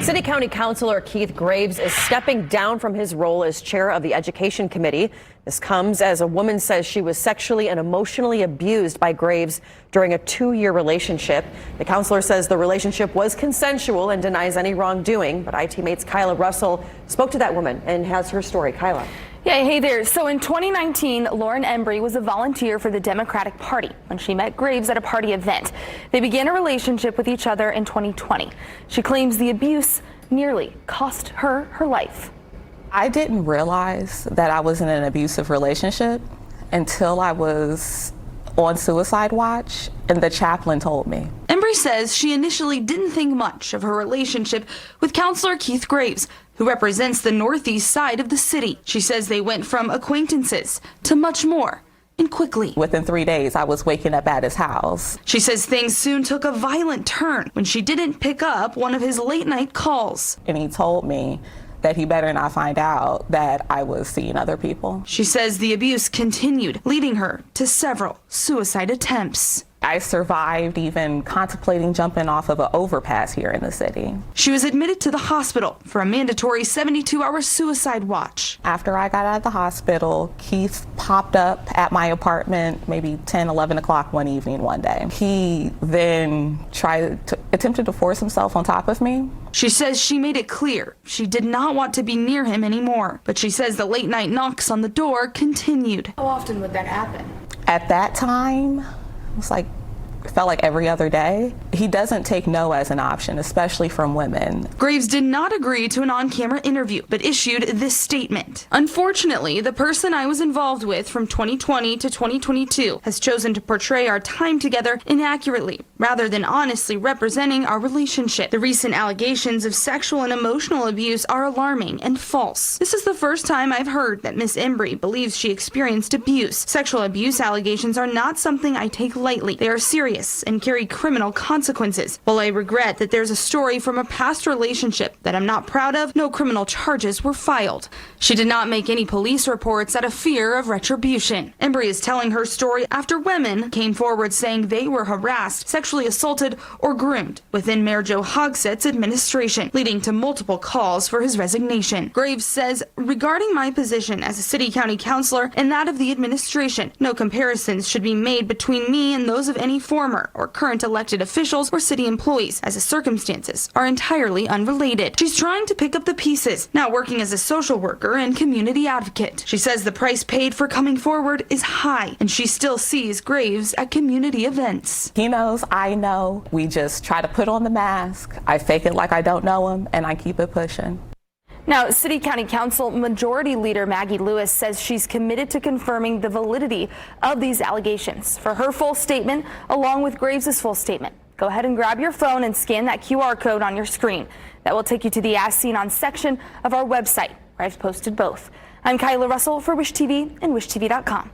City County Councilor Keith Graves is stepping down from his role as chair of the Education Committee. This comes as a woman says she was sexually and emotionally abused by Graves during a 2-year relationship. The councilor says the relationship was consensual and denies any wrongdoing. But IT Mate's Kyla Russell spoke to that woman and has her story. Kyla. Yeah, hey there. So in 2019, Lauren Embry was a volunteer for the Democratic Party when she met Graves at a party event. They began a relationship with each other in 2020. She claims the abuse nearly cost her her life. I didn't realize that I was in an abusive relationship until I was on suicide watch and the chaplain told me. Embry says she initially didn't think much of her relationship with Councilor Keith Graves, who represents the northeast side of the city. She says they went from acquaintances to much more, and quickly. Within 3 days, I was waking up at his house. She says things soon took a violent turn when she didn't pick up one of his late night calls. And he told me that he better not find out that I was seeing other people. She says the abuse continued, leading her to several suicide attempts. I survived even contemplating jumping off of an overpass here in the city. She was admitted to the hospital for a mandatory 72-hour suicide watch. After I got out of the hospital, Keith popped up at my apartment maybe 10, 11 o'clock one evening one day. He then attempted to force himself on top of me. She says she made it clear she did not want to be near him anymore, but she says the late night knocks on the door continued. How often would that happen? At that time, it felt like every other day. He doesn't take no as an option, especially from women. Graves did not agree to an on-camera interview, but issued this statement. Unfortunately, the person I was involved with from 2020 to 2022 has chosen to portray our time together inaccurately, rather than honestly representing our relationship. The recent allegations of sexual and emotional abuse are alarming and false. This is the first time I've heard that Miss Embry believes she experienced abuse. Sexual abuse allegations are not something I take lightly. They are serious and carry criminal consequences. While I regret that there's a story from a past relationship that I'm not proud of, no criminal charges were filed. She did not make any police reports out of fear of retribution. Embry is telling her story after women came forward saying they were harassed, sexually assaulted, or groomed within Mayor Joe Hogsett's administration, leading to multiple calls for his resignation. Graves says, regarding my position as a city county councilor and that of the administration, no comparisons should be made between me and those of any former or current elected officials or city employees, as the circumstances are entirely unrelated. She's trying to pick up the pieces, now working as a social worker and community advocate. She says the price paid for coming forward is high, and she still sees Graves at community events. He knows, I know. We just try to put on the mask. I fake it like I don't know him, and I keep it pushing. Now, City County Council Majority Leader Maggie Lewis says she's committed to confirming the validity of these allegations. For her full statement, along with Graves' full statement, go ahead and grab your phone and scan that QR code on your screen. That will take you to the As Seen On section of our website, where I've posted both. I'm Kyla Russell for Wish TV and WishTV.com.